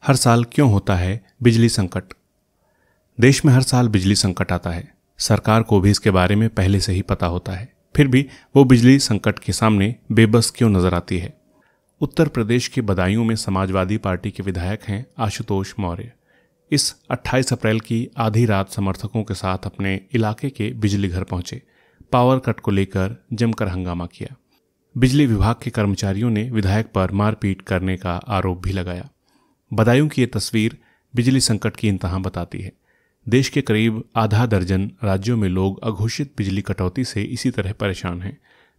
हर साल क्यों होता है बिजली संकट? देश में हर साल बिजली संकट आता है। सरकार को भी इसके बारे में पहले से ही पता होता है, फिर भी वो बिजली संकट के सामने बेबस क्यों नजर आती है? उत्तर प्रदेश के बदायूं में समाजवादी पार्टी के विधायक हैं आशुतोष मौर्य। इस 28 अप्रैल की आधी रात समर्थकों के साथ अपने इलाके के बिजली घर पहुंचे। पावर कट को लेकर जमकर हंगामा किया। बिजली विभाग के कर्मचारियों ने विधायक पर मारपीट करने का आरोप भी लगाया। बदायूं की ये तस्वीर बिजली संकट की इंतहा बताती है। देश के करीब आधा दर्जन राज्यों में लोग अघोषित बिजली कटौती से इसी तरह परेशान हैं।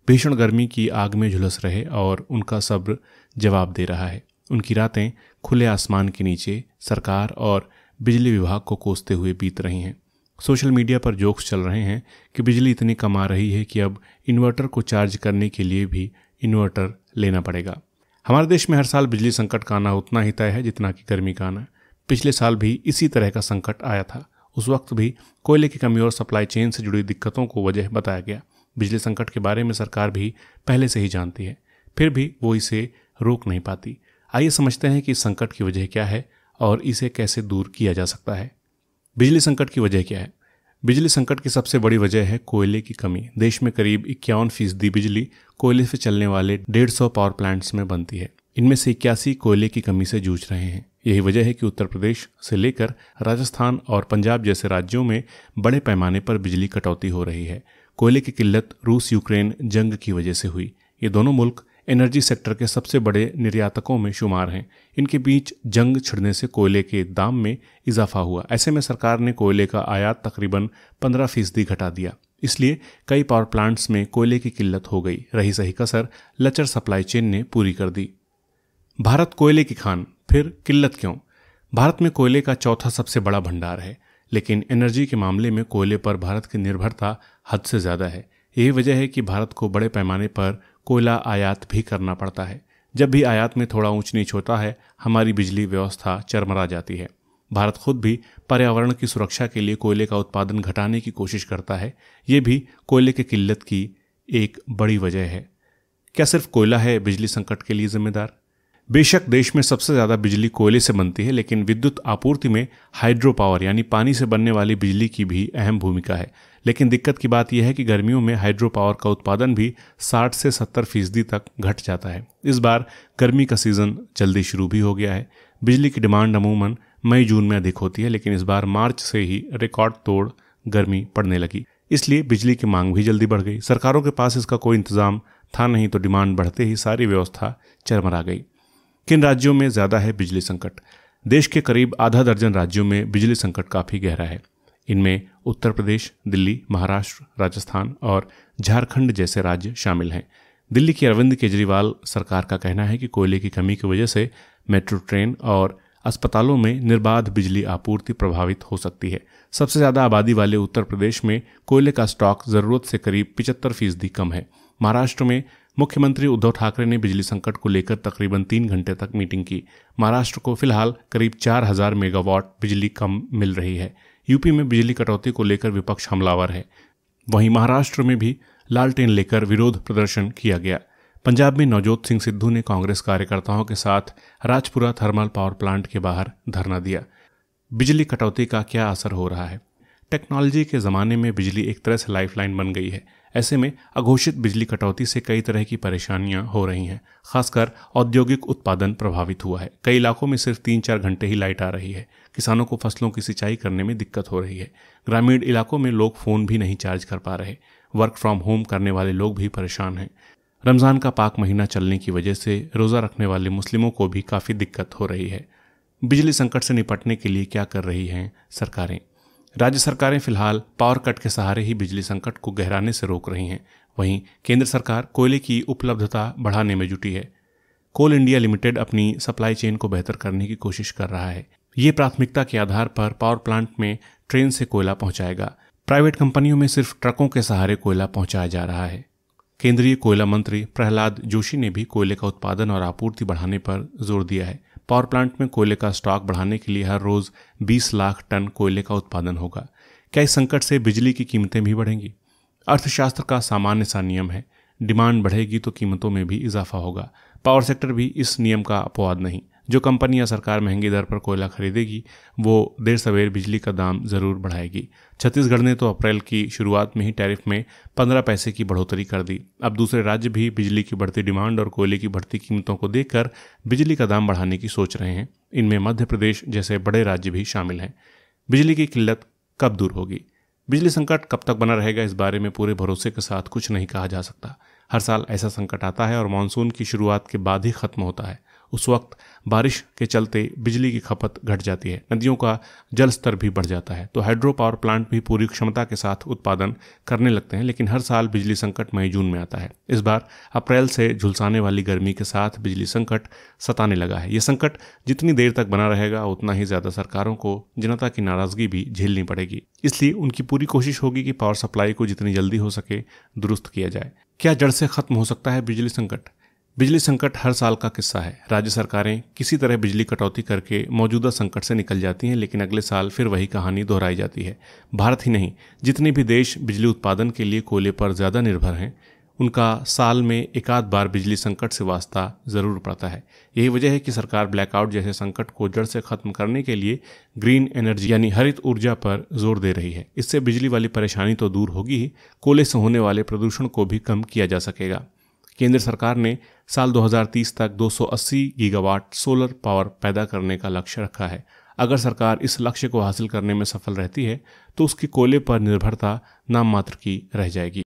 भीषण गर्मी की आग में झुलस रहे और उनका सब्र जवाब दे रहा है। उनकी रातें खुले आसमान के नीचे सरकार और बिजली विभाग को कोसते हुए बीत रही हैं। सोशल मीडिया पर जोक्स चल रहे हैं कि बिजली इतनी कम आ रही है कि अब इन्वर्टर को चार्ज करने के लिए भी इन्वर्टर लेना पड़ेगा। हमारे देश में हर साल बिजली संकट का आना उतना ही तय है जितना कि गर्मी का आना। पिछले साल भी इसी तरह का संकट आया था। उस वक्त भी कोयले की कमी और सप्लाई चेन से जुड़ी दिक्कतों को वजह बताया गया। बिजली संकट के बारे में सरकार भी पहले से ही जानती है, फिर भी वो इसे रोक नहीं पाती। आइए समझते हैं कि इस संकट की वजह क्या है और इसे कैसे दूर किया जा सकता है। बिजली संकट की वजह क्या है? बिजली संकट की सबसे बड़ी वजह है कोयले की कमी। देश में करीब 51% बिजली कोयले से चलने वाले 150 पावर प्लांट्स में बनती है। इनमें से 81 कोयले की कमी से जूझ रहे हैं। यही वजह है कि उत्तर प्रदेश से लेकर राजस्थान और पंजाब जैसे राज्यों में बड़े पैमाने पर बिजली कटौती हो रही है। कोयले की किल्लत रूस यूक्रेन जंग की वजह से हुई। ये दोनों मुल्क एनर्जी सेक्टर के सबसे बड़े निर्यातकों में शुमार हैं। इनके बीच जंग छिड़ने से कोयले के दाम में इजाफा हुआ। ऐसे में सरकार ने कोयले का आयात तकरीबन 15% घटा दिया। इसलिए कई पावर प्लांट्स में कोयले की किल्लत हो गई। रही सही कसर लचर सप्लाई चेन ने पूरी कर दी। भारत कोयले की खान, फिर किल्लत क्यों? भारत में कोयले का चौथा सबसे बड़ा भंडार है, लेकिन एनर्जी के मामले में कोयले पर भारत की निर्भरता हद से ज़्यादा है। यही वजह है कि भारत को बड़े पैमाने पर कोयला आयात भी करना पड़ता है। जब भी आयात में थोड़ा ऊंच नीच होता है, हमारी बिजली व्यवस्था चरमरा जाती है। भारत खुद भी पर्यावरण की सुरक्षा के लिए कोयले का उत्पादन घटाने की कोशिश करता है। ये भी कोयले की किल्लत की एक बड़ी वजह है। क्या सिर्फ कोयला है बिजली संकट के लिए जिम्मेदार? बेशक देश में सबसे ज़्यादा बिजली कोयले से बनती है, लेकिन विद्युत आपूर्ति में हाइड्रो पावर यानी पानी से बनने वाली बिजली की भी अहम भूमिका है। लेकिन दिक्कत की बात यह है कि गर्मियों में हाइड्रो पावर का उत्पादन भी 60 से 70% तक घट जाता है। इस बार गर्मी का सीज़न जल्दी शुरू भी हो गया है। बिजली की डिमांड अमूमन मई जून में अधिक होती है, लेकिन इस बार मार्च से ही रिकॉर्ड तोड़ गर्मी पड़ने लगी। इसलिए बिजली की मांग भी जल्दी बढ़ गई। सरकारों के पास इसका कोई इंतजाम था नहीं, तो डिमांड बढ़ते ही सारी व्यवस्था चरमरा गई। किन राज्यों में ज़्यादा है बिजली संकट? देश के करीब आधा दर्जन राज्यों में बिजली संकट काफ़ी गहरा है। इनमें उत्तर प्रदेश, दिल्ली, महाराष्ट्र, राजस्थान और झारखंड जैसे राज्य शामिल हैं। दिल्ली की अरविंद केजरीवाल सरकार का कहना है कि कोयले की कमी की वजह से मेट्रो ट्रेन और अस्पतालों में निर्बाध बिजली आपूर्ति प्रभावित हो सकती है। सबसे ज़्यादा आबादी वाले उत्तर प्रदेश में कोयले का स्टॉक ज़रूरत से करीब 75% कम है। महाराष्ट्र में मुख्यमंत्री उद्धव ठाकरे ने बिजली संकट को लेकर तकरीबन 3 घंटे तक मीटिंग की। महाराष्ट्र को फिलहाल करीब 4000 मेगावाट बिजली कम मिल रही है। यूपी में बिजली कटौती को लेकर विपक्ष हमलावर है। वहीं महाराष्ट्र में भी लालटेन लेकर विरोध प्रदर्शन किया गया। पंजाब में नवजोत सिंह सिद्धू ने कांग्रेस कार्यकर्ताओं के साथ राजपुरा थर्मल पावर प्लांट के बाहर धरना दिया। बिजली कटौती का क्या असर हो रहा है? टेक्नोलॉजी के ज़माने में बिजली एक तरह से लाइफलाइन बन गई है। ऐसे में अघोषित बिजली कटौती से कई तरह की परेशानियां हो रही हैं। खासकर औद्योगिक उत्पादन प्रभावित हुआ है। कई इलाकों में सिर्फ 3-4 घंटे ही लाइट आ रही है। किसानों को फसलों की सिंचाई करने में दिक्कत हो रही है। ग्रामीण इलाकों में लोग फ़ोन भी नहीं चार्ज कर पा रहे। वर्क फ्रॉम होम करने वाले लोग भी परेशान हैं। रमज़ान का पाक महीना चलने की वजह से रोज़ा रखने वाले मुस्लिमों को भी काफ़ी दिक्कत हो रही है। बिजली संकट से निपटने के लिए क्या कर रही हैं सरकारें? राज्य सरकारें फिलहाल पावर कट के सहारे ही बिजली संकट को गहराने से रोक रही हैं। वहीं केंद्र सरकार कोयले की उपलब्धता बढ़ाने में जुटी है। कोल इंडिया लिमिटेड अपनी सप्लाई चेन को बेहतर करने की कोशिश कर रहा है। ये प्राथमिकता के आधार पर पावर प्लांट में ट्रेन से कोयला पहुंचाएगा। प्राइवेट कंपनियों में सिर्फ ट्रकों के सहारे कोयला पहुंचाया जा रहा है। केंद्रीय कोयला मंत्री प्रहलाद जोशी ने भी कोयले का उत्पादन और आपूर्ति बढ़ाने पर जोर दिया है। पावर प्लांट में कोयले का स्टॉक बढ़ाने के लिए हर रोज 20 लाख टन कोयले का उत्पादन होगा। क्या इस संकट से बिजली की कीमतें भी बढ़ेंगी? अर्थशास्त्र का सामान्य सा नियम है, डिमांड बढ़ेगी तो कीमतों में भी इजाफा होगा। पावर सेक्टर भी इस नियम का अपवाद नहीं। जो कंपनी या सरकार महंगी दर पर कोयला खरीदेगी वो देर सवेर बिजली का दाम ज़रूर बढ़ाएगी। छत्तीसगढ़ ने तो अप्रैल की शुरुआत में ही टैरिफ में 15 पैसे की बढ़ोतरी कर दी। अब दूसरे राज्य भी बिजली की बढ़ती डिमांड और कोयले की बढ़ती कीमतों को देखकर बिजली का दाम बढ़ाने की सोच रहे हैं। इनमें मध्य प्रदेश जैसे बड़े राज्य भी शामिल हैं। बिजली की किल्लत कब दूर होगी? बिजली संकट कब तक बना रहेगा, इस बारे में पूरे भरोसे के साथ कुछ नहीं कहा जा सकता। हर साल ऐसा संकट आता है और मानसून की शुरुआत के बाद ही खत्म होता है। उस वक्त बारिश के चलते बिजली की खपत घट जाती है, नदियों का जल स्तर भी बढ़ जाता है, तो हाइड्रो पावर प्लांट भी पूरी क्षमता के साथ उत्पादन करने लगते हैं। लेकिन हर साल बिजली संकट मई जून में आता है। इस बार अप्रैल से झुलसाने वाली गर्मी के साथ बिजली संकट सताने लगा है। ये संकट जितनी देर तक बना रहेगा उतना ही ज़्यादा सरकारों को जनता की नाराज़गी भी झेलनी पड़ेगी। इसलिए उनकी पूरी कोशिश होगी कि पावर सप्लाई को जितनी जल्दी हो सके दुरुस्त किया जाए। क्या जड़ से खत्म हो सकता है बिजली संकट? बिजली संकट हर साल का किस्सा है। राज्य सरकारें किसी तरह बिजली कटौती करके मौजूदा संकट से निकल जाती हैं, लेकिन अगले साल फिर वही कहानी दोहराई जाती है। भारत ही नहीं, जितने भी देश बिजली उत्पादन के लिए कोयले पर ज़्यादा निर्भर हैं, उनका साल में एक आध बार बिजली संकट से वास्ता ज़रूर पड़ता है। यही वजह है कि सरकार ब्लैकआउट जैसे संकट को जड़ से खत्म करने के लिए ग्रीन एनर्जी यानी हरित ऊर्जा पर जोर दे रही है। इससे बिजली वाली परेशानी तो दूर होगी ही, कोयले से होने वाले प्रदूषण को भी कम किया जा सकेगा। केंद्र सरकार ने साल 2030 तक 280 गीगावाट सोलर पावर पैदा करने का लक्ष्य रखा है। अगर सरकार इस लक्ष्य को हासिल करने में सफल रहती है तो उसकी कोयले पर निर्भरता नाम मात्र की रह जाएगी।